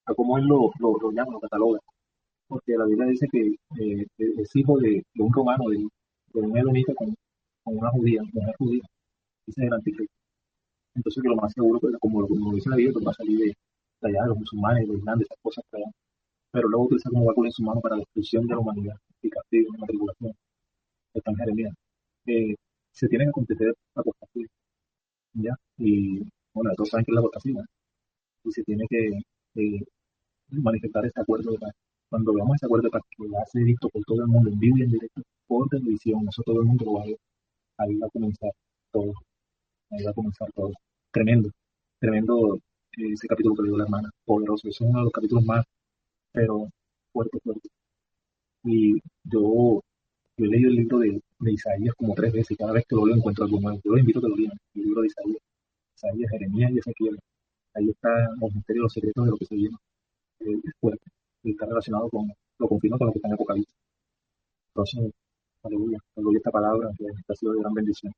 lo llama, lo cataloga, porque la Biblia dice que es hijo de un romano, de un edomita con una judía, mujer judía, ese es el anticristo. Entonces que lo más seguro, pues, como dice la Biblia, pues va a salir de allá, de los musulmanes, de los islandes, esas cosas por allá. Pero luego utiliza como báculo en su mano para la destrucción de la humanidad y castigo, una tribulación. Está en Jeremías. Se tiene que acontecer la apostasía, ¿ya? Y bueno, todos saben que es la apostasía, y se tiene que manifestar este acuerdo de paz. Cuando veamos ese acuerdo de paz que va a ser visto por todo el mundo en vivo y en directo, por televisión, eso todo el mundo lo va a ver, ahí va a comenzar todo, ahí va a comenzar todo. Tremendo, tremendo ese capítulo que le dio la hermana, poderoso, es uno de los capítulos más, pero fuerte. Y yo he leído el libro de Isaías como 3 veces y cada vez que lo leo encuentro algo nuevo. Yo los invito a que lo lean, el libro de Isaías, Jeremías y Ezequiel. Ahí están los misterios, los secretos de lo que se viene. Es fuerte y está relacionado lo confirma con lo que está en Apocalipsis. Entonces, aleluya esta palabra que ha sido de gran bendición.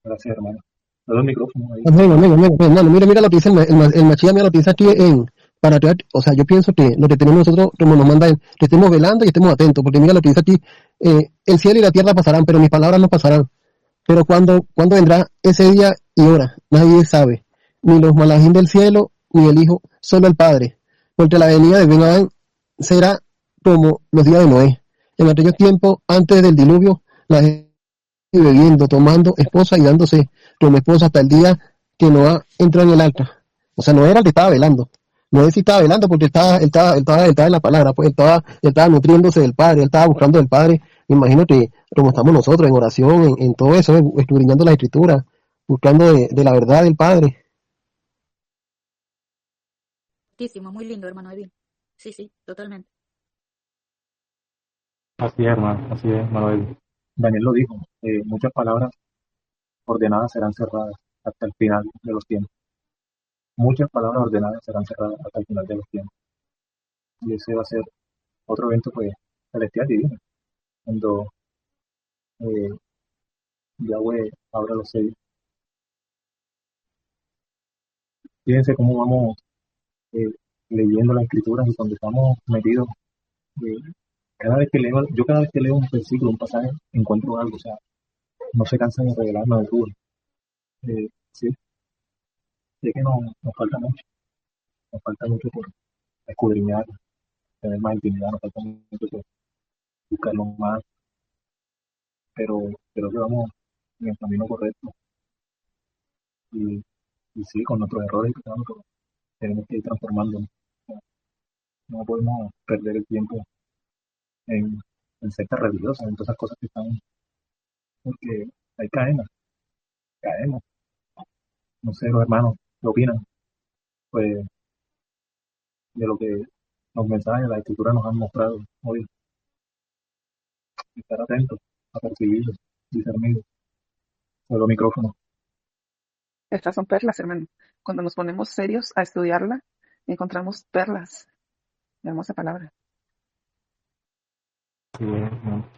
Gracias, hermano. Le doy el micrófono ahí. Amén. Hermano, mira lo que dice el Machía, mira lo que dice aquí para traer, o sea, yo pienso que lo que tenemos nosotros, como nos manda él, que estemos velando y estemos atentos, porque mira lo que dice aquí, el cielo y la tierra pasarán, pero mis palabras no pasarán. Pero cuando vendrá ese día y hora, nadie sabe, ni los malajín del cielo, ni el Hijo, solo el Padre, porque la venida de Ben Adán será como los días de Noé. En aquellos tiempos, antes del diluvio, la gente bebiendo, tomando esposa y dándose como esposa hasta el día que Noé entró en el arca. O sea, no era el que estaba velando. No es si estaba velando porque él estaba en la palabra, pues él estaba nutriéndose del Padre, él estaba buscando del Padre. Me imagino que como estamos nosotros en oración, en todo eso, escudriñando la Escritura, buscando de la verdad del Padre. Muchísimo, muy lindo, hermano Edwin. Sí, totalmente. Así es, Manuel. Daniel lo dijo, muchas palabras ordenadas serán cerradas hasta el final de los tiempos. Muchas palabras ordenadas serán cerradas hasta el final de los tiempos. Y ese va a ser otro evento, pues, celestial divino, cuando Yahweh abra los sellos. Fíjense cómo vamos leyendo las escrituras y cuando estamos metidos, Cada vez que leo un versículo, un pasaje, encuentro algo, o sea, no se cansan de revelarme el Rubén. Sí, sé que nos falta mucho por escudriñar, tener más intimidad, nos falta mucho por buscarlo más, pero creo que vamos en el camino correcto. Y, y sí, con nuestros errores, claro, pero tenemos que ir transformándonos. O sea, no podemos perder el tiempo en, en sectas religiosas, en todas esas cosas que están, porque ahí caemos. No sé, los hermanos, ¿qué opinan? Pues de lo que los mensajes de la escritura nos han mostrado hoy, estar atentos, a percibirlos, discernir, solo micrófono. Estas son perlas, hermano. Cuando nos ponemos serios a estudiarla, encontramos perlas. La hermosa palabra.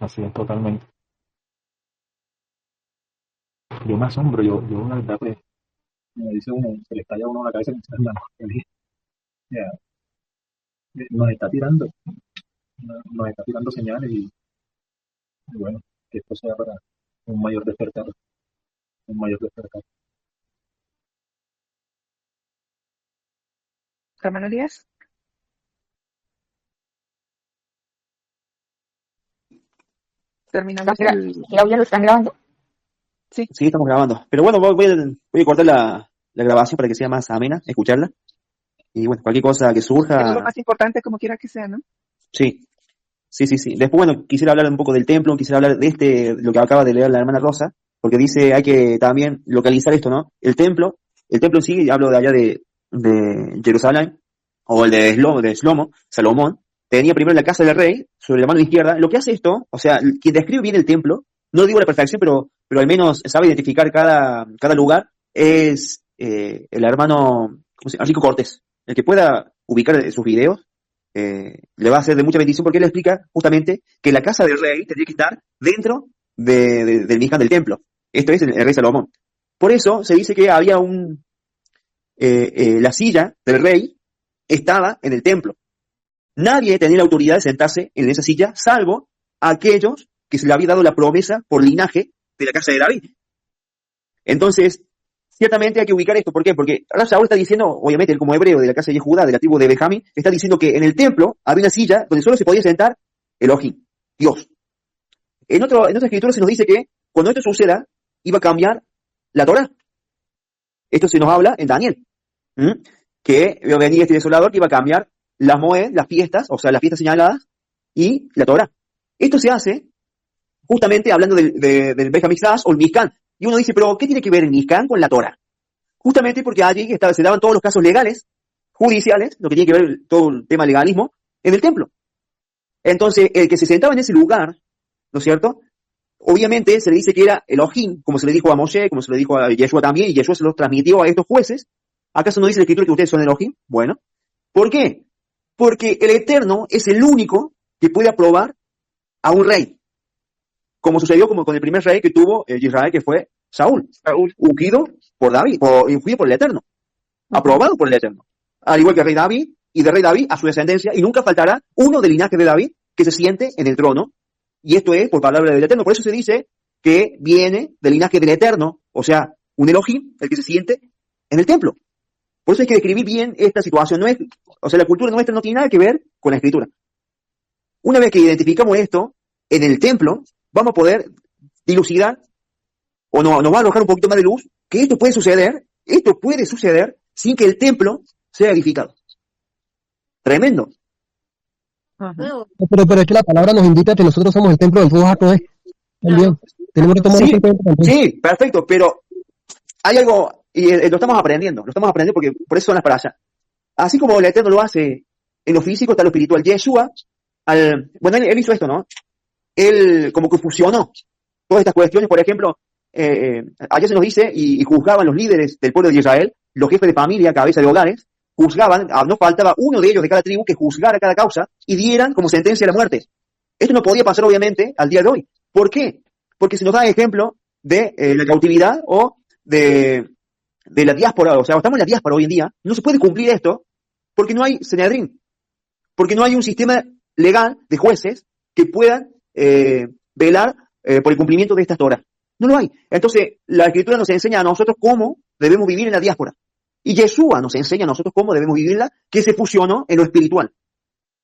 Así es, totalmente. Yo me asombro, yo la verdad, pues, me dice uno, se le estalla a uno la cabeza y dice, hermano, ya, nos está tirando, nos está tirando señales y bueno, que esto sea para un mayor despertar, un mayor despertar. Hermano Elías, terminamos el... ¿Ya lo están grabando? Sí, Sí, estamos grabando. Pero bueno, voy a cortar la grabación para que sea más amena, escucharla. Y bueno, cualquier cosa que es lo surja, más importante, como quiera que sea, ¿no? sí. Sí. Después, bueno, quisiera hablar un poco del templo, quisiera hablar de lo que acaba de leer la hermana Rosa, porque dice hay que también localizar esto, ¿no? El templo en sí, hablo de allá de Jerusalén, o el de Salomón, tenía primero la casa del rey, sobre la mano izquierda. Lo que hace esto, o sea, quien describe bien el templo, no digo a la perfección, pero al menos sabe identificar cada lugar, es el hermano, ¿cómo se llama? Rico Cortés. El que pueda ubicar sus videos, le va a ser de mucha bendición porque él explica justamente que la casa del rey tendría que estar dentro del Mishkan del templo. Esto es el rey Salomón. Por eso se dice que había la silla del rey estaba en el templo. Nadie tenía la autoridad de sentarse en esa silla, salvo aquellos que se le había dado la promesa por linaje de la casa de David. Entonces, ciertamente hay que ubicar esto. ¿Por qué? Porque ahora Saúl está diciendo, obviamente, él como hebreo de la casa de Judá, de la tribu de Benjamín, está diciendo que en el templo había una silla donde solo se podía sentar Elohim, Dios. En otra escritura se nos dice que cuando esto suceda, iba a cambiar la Torá. Esto se nos habla en Daniel, que iba a venir este desolador que iba a cambiar las Moed, las fiestas, o sea, las fiestas señaladas, y la Torá. Esto se hace justamente hablando del Beit HaMikdash o el Mishkan. Y uno dice, pero ¿qué tiene que ver el Mishkan con la Torá? Justamente porque allí se daban todos los casos legales, judiciales, lo que tiene que ver todo el tema legalismo, en el templo. Entonces, el que se sentaba en ese lugar, ¿no es cierto? Obviamente se le dice que era Elohim, como se le dijo a Moshe, como se le dijo a Yeshua también, y Yeshua se los transmitió a estos jueces. ¿Acaso no dice la escritura que ustedes son Elohim? Bueno, ¿por qué? Porque el Eterno es el único que puede aprobar a un rey, como sucedió como con el primer rey que tuvo Israel, que fue Saúl, ungido por David, ungido por el Eterno, aprobado por el Eterno, al igual que el rey David, y de rey David a su descendencia, y nunca faltará uno del linaje de David que se siente en el trono, y esto es por palabra del Eterno. Por eso se dice que viene del linaje del Eterno, o sea, un Elohim, el que se siente en el templo. Por eso hay que describir bien esta situación. No es, o sea, la cultura nuestra no tiene nada que ver con la escritura. Una vez que identificamos esto en el templo, vamos a poder dilucidar, o nos va a arrojar un poquito más de luz, que esto puede suceder sin que el templo sea edificado. Tremendo. Ajá. Pero es que la palabra nos indica que nosotros somos el templo del Ruach HaKodesh. También. Tenemos que tomar Sí, eso en cuenta también. sí, perfecto, pero hay algo, y lo estamos aprendiendo porque por eso son las para allá. Así como el Eterno lo hace en lo físico, está lo espiritual. Yeshua, bueno, él hizo esto, ¿no? Él como que fusionó todas estas cuestiones. Por ejemplo, allá se nos dice, y juzgaban los líderes del pueblo de Israel, los jefes de familia, cabeza de hogares, juzgaban, no faltaba uno de ellos de cada tribu que juzgara cada causa y dieran como sentencia la muerte. Esto no podía pasar, obviamente, al día de hoy. ¿Por qué? Porque se nos da ejemplo de la cautividad o de la diáspora. O sea, estamos en la diáspora hoy en día, no se puede cumplir esto porque no hay Sanedrín, porque no hay un sistema legal de jueces que puedan velar por el cumplimiento de estas Torah. No lo hay. Entonces, la Escritura nos enseña a nosotros cómo debemos vivir en la diáspora. Y Yeshua nos enseña a nosotros cómo debemos vivirla, que se fusionó en lo espiritual.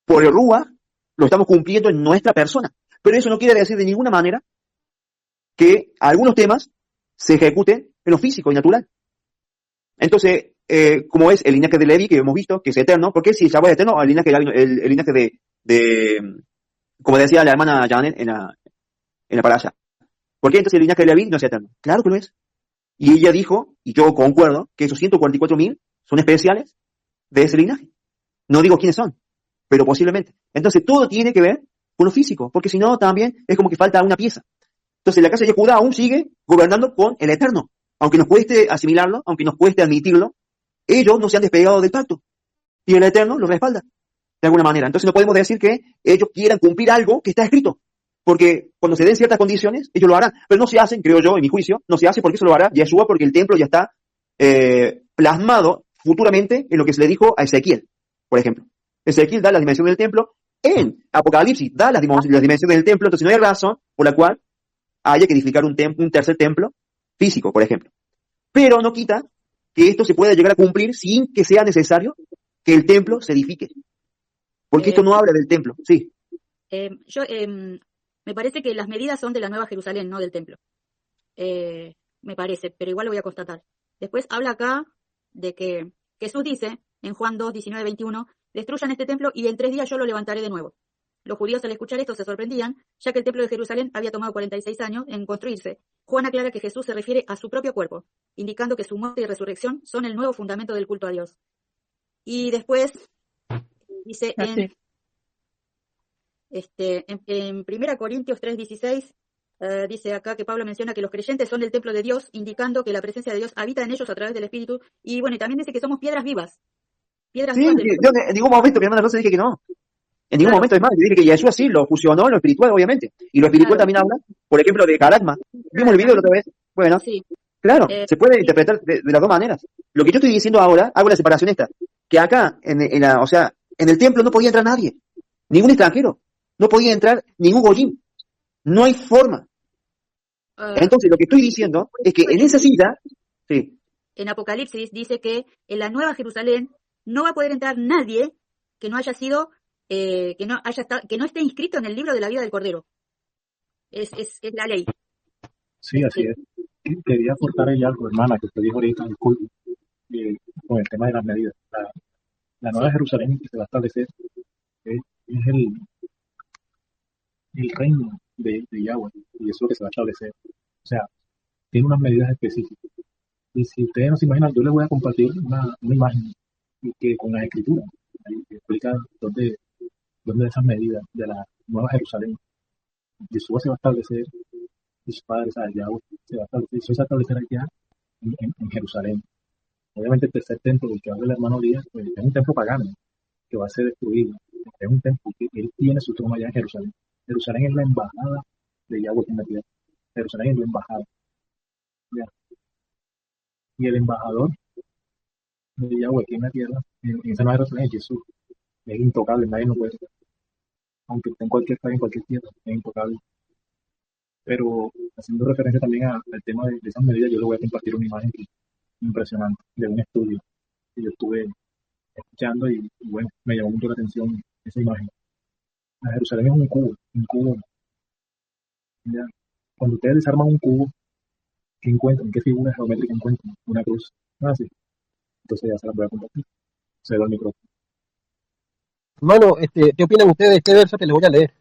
Por el Ruach lo estamos cumpliendo en nuestra persona. Pero eso no quiere decir de ninguna manera que algunos temas se ejecuten en lo físico y natural. Entonces, como es el linaje de Levi, que hemos visto, que es eterno, porque si Shabbat es eterno, el linaje como decía la hermana Janet en la parasha. ¿Por qué entonces el linaje de Levi no es eterno? Claro que lo es. Y ella dijo, y yo concuerdo, que esos 144.000 son especiales de ese linaje. No digo quiénes son, pero posiblemente. Entonces todo tiene que ver con lo físico, porque si no también es como que falta una pieza. Entonces la casa de Judá aún sigue gobernando con el Eterno. Aunque nos cueste asimilarlo, aunque nos cueste admitirlo, ellos no se han despegado del pacto. Y el Eterno los respalda, de alguna manera. Entonces no podemos decir que ellos quieran cumplir algo que está escrito. Porque cuando se den ciertas condiciones, ellos lo harán. Pero no se hacen, creo yo, en mi juicio, no se hace porque eso lo hará Yeshua, porque el templo ya está plasmado futuramente en lo que se le dijo a Ezequiel, por ejemplo. Ezequiel da la dimensión del templo, en Apocalipsis da las dimensiones del templo, entonces no hay razón por la cual haya que edificar un tercer templo físico, por ejemplo. Pero no quita que esto se pueda llegar a cumplir sin que sea necesario que el templo se edifique. Porque esto no habla del templo, sí. Me parece que las medidas son de la Nueva Jerusalén, no del templo. Me parece, pero igual lo voy a constatar. Después habla acá de que Jesús dice, en Juan 2, 19, 21, destruyan este templo y en 3 días yo lo levantaré de nuevo. Los judíos al escuchar esto se sorprendían, ya que el templo de Jerusalén había tomado 46 años en construirse. Juan aclara que Jesús se refiere a su propio cuerpo, indicando que su muerte y resurrección son el nuevo fundamento del culto a Dios. Y después dice en 1 Corintios 3:16, dice acá que Pablo menciona que los creyentes son el templo de Dios, indicando que la presencia de Dios habita en ellos a través del Espíritu. Y bueno, y también dice que somos piedras vivas. Piedras Sí, vivas yo en ningún momento, mi hermana Rosa, dije que no. En ningún Claro, momento, es más, yo dije que Yeshua sí lo fusionó en lo espiritual, obviamente. Y lo espiritual claro, también habla, por ejemplo, de Caragma. ¿Vimos el video la otra vez? Bueno, sí. claro, se puede Sí, interpretar de las dos maneras. Lo que yo estoy diciendo ahora, hago la separación esta, que acá, en el templo no podía entrar nadie, ningún extranjero, no podía entrar ningún goyim, no hay forma. Entonces, lo que estoy diciendo es que en esa cita, sí, en Apocalipsis dice que en la Nueva Jerusalén no va a poder entrar nadie que no haya sido, que no esté inscrito en el libro de la vida del Cordero. Es la ley. Sí, así es. Quería aportar ahí algo, hermana, que usted dijo ahorita en el culto, con el tema de las medidas. La Nueva Sí. Jerusalén que se va a establecer es el reino de Yahweh, y eso es lo que se va a establecer. O sea, tiene unas medidas específicas. Y si ustedes no se imaginan, yo les voy a compartir una imagen que con las escrituras, ahí que explica dónde esas medidas de la Nueva Jerusalén, Yeshua se va a establecer, y su padre, o sea, Yahweh, se va a establecer allá en Jerusalén. Obviamente el tercer templo del que habla el hermano Díaz, pues, es un templo pagano que va a ser destruido. Es un templo que él tiene su trono allá en Jerusalén. Jerusalén es la embajada de Yahweh en la tierra. Jerusalén es la embajada. ¿Ya? Y el embajador de Yahweh aquí en la tierra, en esa nueva Jerusalén, es Jesús. Es intocable, nadie lo puede tocar. Aunque esté en cualquier país, en cualquier tierra, es intocable. Pero haciendo referencia también al tema de esas medidas, yo le voy a compartir una imagen impresionante de un estudio que yo estuve escuchando y bueno, me llamó mucho la atención esa imagen. La Jerusalén es un cubo. ¿Ya? Cuando ustedes desarman un cubo, ¿qué encuentran? ¿Qué figura geométrica encuentran? Una cruz. Ah, sí. Entonces ya se las voy a compartir. Se va el micrófono. Hermano, ¿qué opinan ustedes de este verso que les voy a leer?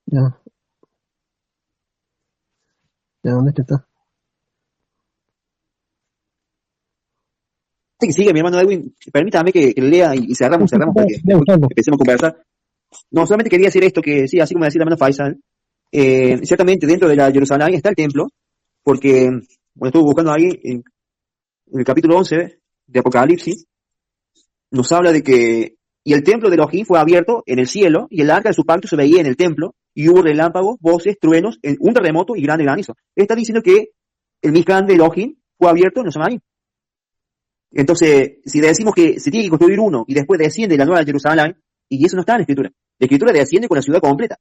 Ya, ¿dónde está? sí, sigue, mi hermano Edwin, permítame que lea y cerramos para que empecemos a conversar. No, solamente quería decir esto, que sí, así como decía la hermana Faisal, ciertamente dentro de la Jerusalén está el templo, porque, bueno, estuve buscando ahí en el capítulo 11 de Apocalipsis, nos habla de que, y el templo de Elohim fue abierto en el cielo, y el arca de su pacto se veía en el templo, y hubo relámpagos, voces, truenos, un terremoto y grande granizo. Está diciendo que el Mishkan de Elohim fue abierto en los Samarim. Entonces, si decimos que se tiene que construir uno y después desciende la nueva Jerusalén, y eso no está en la Escritura. La Escritura desciende con la ciudad completa.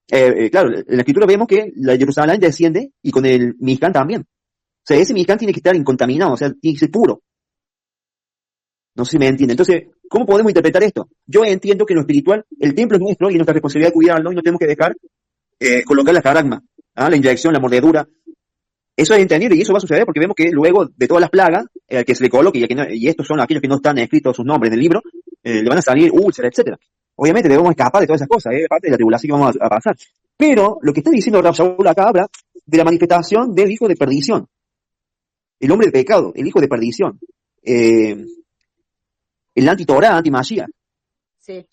Claro, en la Escritura vemos que la Jerusalén desciende y con el Mishkan también. O sea, ese Mishkan tiene que estar incontaminado, o sea, tiene que ser puro. No sé si me entiende. Entonces, ¿cómo podemos interpretar esto? Yo entiendo que en lo espiritual, el templo es nuestro y nuestra responsabilidad cuidarlo y no tenemos que dejar colocar la caragma, la inyección, la mordedura. Eso es entendible y eso va a suceder porque vemos que luego de todas las plagas, al que se le coloque y estos son aquellos que no están escritos sus nombres en el libro, le van a salir úlceras, etcétera. Obviamente debemos escapar de todas esas cosas, parte de la tribulación que vamos a pasar. Pero lo que está diciendo Rab Shaul acá habla de la manifestación del hijo de perdición, el hombre de pecado, el hijo de perdición, el anti-Torah, anti-Mashiach. Sí.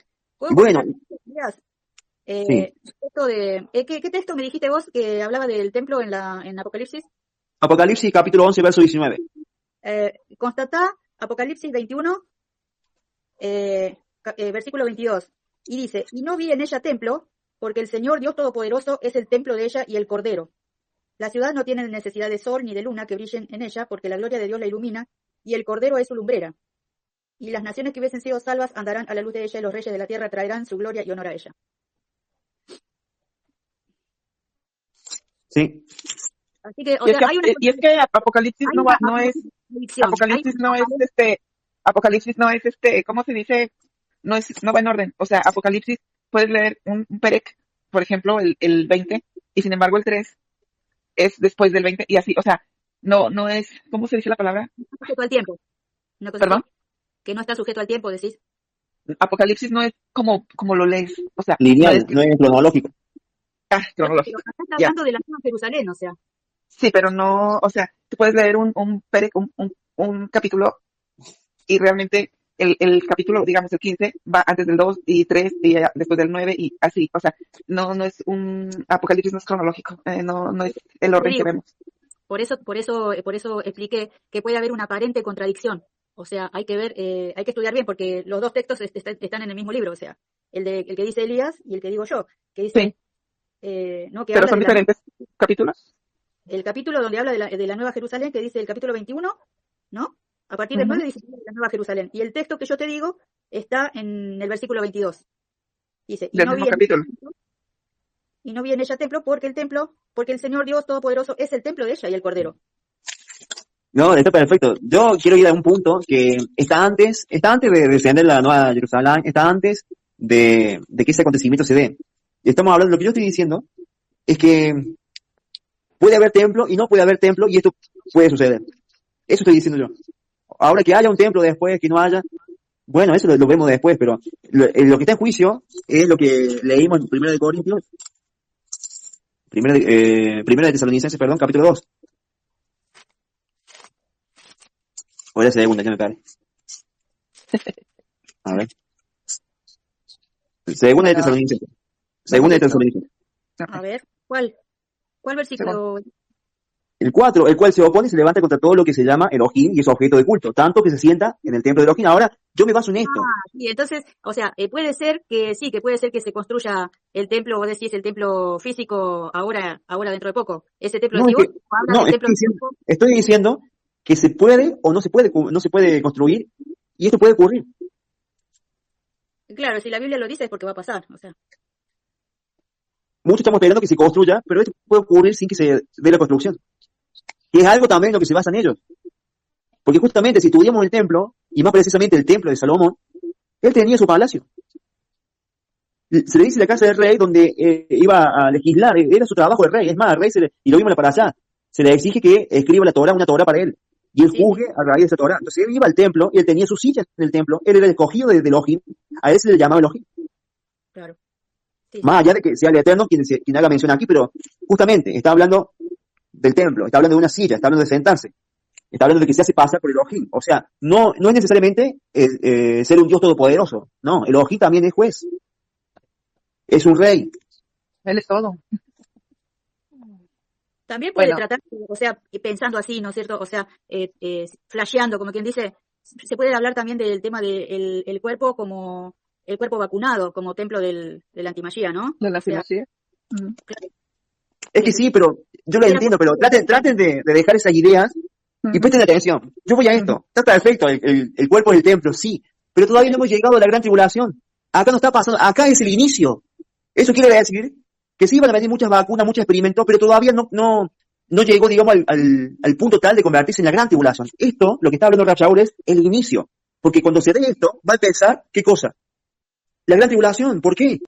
Y bueno, sí. Esto de, ¿qué texto me dijiste vos que hablaba del templo en Apocalipsis? Apocalipsis capítulo 11, verso 19. Constatá Apocalipsis 21, versículo 22. Y dice, y no vi en ella templo, porque el Señor Dios Todopoderoso es el templo de ella y el Cordero. La ciudad no tiene necesidad de sol ni de luna que brillen en ella, porque la gloria de Dios la ilumina, y el Cordero es su lumbrera. Y las naciones que hubiesen sido salvas andarán a la luz de ella, y los reyes de la tierra traerán su gloria y honor a ella. Sí. Así que, y es que Apocalipsis no es, ¿cómo se dice? No va en orden. O sea, Apocalipsis, puedes leer un Perec, por ejemplo, el 20, y sin embargo el 3 es después del 20, y así, o sea, no es, ¿cómo se dice la palabra? Sujeto al tiempo. ¿Perdón? Que no está sujeto al tiempo, decís. Apocalipsis no es como lo lees, o sea, Lineal, no es cronológico. Cronológico. Pero acá está hablando de la Nueva Jerusalén, o sea. Sí, pero no, o sea, tú puedes leer un capítulo y realmente el capítulo, digamos, el 15 va antes del 2 y 3 y después del 9 y así, o sea, no es un Apocalipsis, no es cronológico, no es el orden que vemos. Por eso expliqué que puede haber una aparente contradicción. O sea, hay que ver, hay que estudiar bien, porque los dos textos están en el mismo libro, o sea, el que dice Elías y el que digo yo, que dice, sí. ¿no? Que pero habla son diferentes capítulos. El capítulo donde habla de la Nueva Jerusalén, que dice el capítulo 21, ¿no? A partir del 9 dice la Nueva Jerusalén. Y el texto que yo te digo está en el versículo 22. Dice, y no vi en ella templo, porque el Señor Dios Todopoderoso es el templo de ella y el Cordero. No, está perfecto. Yo quiero ir a un punto que está antes de descender la Nueva Jerusalén, está antes de que ese acontecimiento se dé. Y estamos hablando, lo que yo estoy diciendo es que puede haber templo y no puede haber templo, y esto puede suceder. Eso estoy diciendo yo. Ahora que haya un templo después, que no haya, bueno, eso lo vemos después, pero lo que está en juicio es lo que leímos en 1 de Corintios, 1 de Tesalonicenses, perdón, capítulo 2. O la segunda, ya me parece. A ver. Segunda de Tesalonicenses. A ver, ¿cuál versículo? El 4, el cual se opone y se levanta contra todo lo que se llama Elohim y es objeto de culto, tanto que se sienta en el templo de Elohim. Ahora, yo me baso en esto. Sí, entonces, o sea, puede ser que se construya el templo, vos decís el templo físico ahora dentro de poco. Ese templo estoy diciendo que se puede o no se puede construir, y esto puede ocurrir. Claro, si la Biblia lo dice es porque va a pasar, o sea. Muchos estamos esperando que se construya, pero esto puede ocurrir sin que se dé la construcción. Y es algo también en lo que se basan ellos. Porque justamente si estudiamos el templo, y más precisamente el templo de Salomón, él tenía su palacio. Se le dice la casa del rey donde iba a legislar, era su trabajo de rey. Es más, al rey y lo vimos para allá, se le exige que escriba la Torah, una Torah para él. Y él juzgue a raíz de esa Torah. Entonces él iba al templo y él tenía su silla en el templo. Él era el escogido de Elohim. A él se le llamaba Elohim. Claro. Sí. Más allá de que sea el Eterno quien haga mención aquí, pero justamente está hablando del templo, está hablando de una silla, está hablando de sentarse, está hablando de que se hace pasar por Elohim. O sea, no es necesariamente ser un Dios todopoderoso. No, Elohim también es juez. Es un rey. Él es todo. También puede tratar, o sea, pensando así, ¿no es cierto? O sea, flasheando, como quien dice, se puede hablar también del tema del el cuerpo como el cuerpo vacunado, como templo del antimachía, ¿no? De la antimachía. Claro. Es que sí, pero yo lo entiendo, pero traten de dejar esas ideas Y presten atención, yo voy a esto, está perfecto, el cuerpo es el templo, sí, pero todavía no hemos llegado a la gran tribulación. Acá no está pasando, acá es el inicio. Eso quiere decir que sí van a venir muchas vacunas, muchos experimentos, pero todavía no llegó, digamos, al punto tal de convertirse en la gran tribulación. Esto, lo que está hablando Rab Shaul, es el inicio. Porque cuando se dé esto, va a empezar, ¿qué cosa? La gran tribulación. ¿Por qué?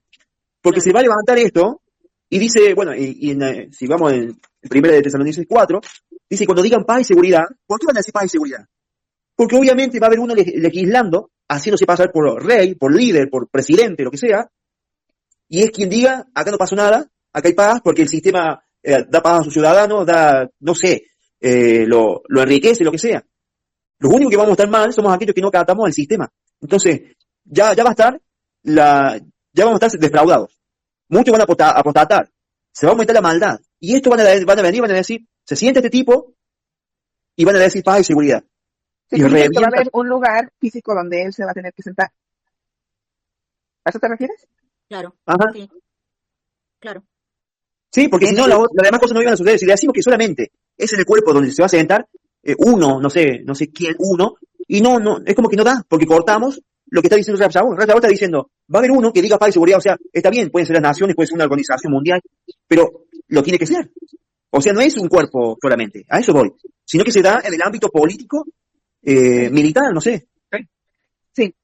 Porque Claro. se va a levantar esto, y dice, bueno, si vamos en 1 de Tesalonicenses 4, dice, cuando digan paz y seguridad, ¿por qué van a decir paz y seguridad? Porque obviamente va a haber uno legislando, haciéndose pasar por rey, por líder, por presidente, lo que sea, y es quien diga, acá no pasó nada, acá hay paz, porque el sistema da paz a sus ciudadanos, da, no sé, lo enriquece, lo que sea. Los únicos que vamos a estar mal somos aquellos que no acatamos el sistema. Entonces, ya va a estar, ya vamos a estar defraudados. Muchos van a apostatar, se va a aumentar la maldad. Y esto van a venir, van a decir, se siente este tipo, y van a decir paz y seguridad. Sí, Y tú dices que va a revienta. haber un lugar físico donde él se va a tener que sentar. ¿A eso te refieres? Claro, Ajá. sí, claro. Sí, porque si no, Entonces, las demás cosas no iban a suceder. Si le decimos que solamente es en el cuerpo donde se va a sentar uno, no sé quién, uno, y no, es como que no da, porque cortamos lo que está diciendo Rab Shaul. Rab Shaul está diciendo, va a haber uno que diga paz y seguridad, o sea, está bien, pueden ser las naciones, puede ser una organización mundial, pero lo tiene que ser. O sea, no es un cuerpo solamente, a eso voy, sino que se da en el ámbito político, militar, no sé. sí,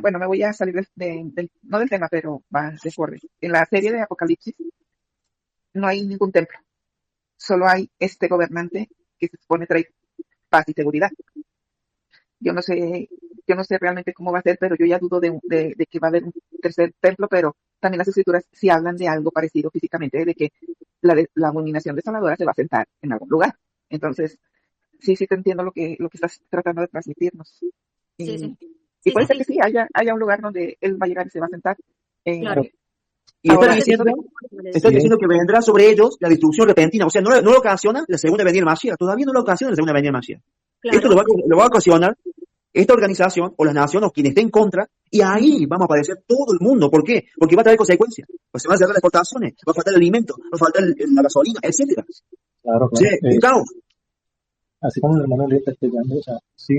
bueno, me voy a salir no del tema, pero va de corre. En la serie de Apocalipsis no hay ningún templo, solo hay este gobernante que se supone trae paz y seguridad. Yo no sé realmente cómo va a ser, pero yo ya dudo de que va a haber un tercer templo, pero también las escrituras sí hablan de algo parecido físicamente, de que la abominación desoladora se va a sentar en algún lugar. Entonces, sí te entiendo lo que estás tratando de transmitirnos. Sí, Y, sí. y Sí, puede sí, ser que sí, sí haya un lugar donde él va a llegar y se va a sentar. claro. Y está Ahora, Aparte de eso, diciendo, está Sí, diciendo que vendrá sobre ellos la destrucción repentina, o sea, no lo ocasiona la segunda venida del Mashiach, todavía no lo ocasiona la segunda venida del Mashiach. Esto claro, lo va a ocasionar esta organización o las naciones o quien esté en contra, y ahí vamos a padecer todo el mundo. ¿Por qué? Porque va a traer consecuencias. Pues se van a cerrar las exportaciones, va a faltar el alimento, va a faltar la gasolina, etcétera. claro, O sea, claro. un caos. Así como el hermano Elías está explicando, o sea, sí,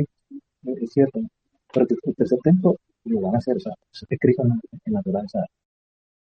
es cierto, ¿no? Pero que el tercer templo lo van a hacer, o sea, eso está escrito en la Torá, o sea,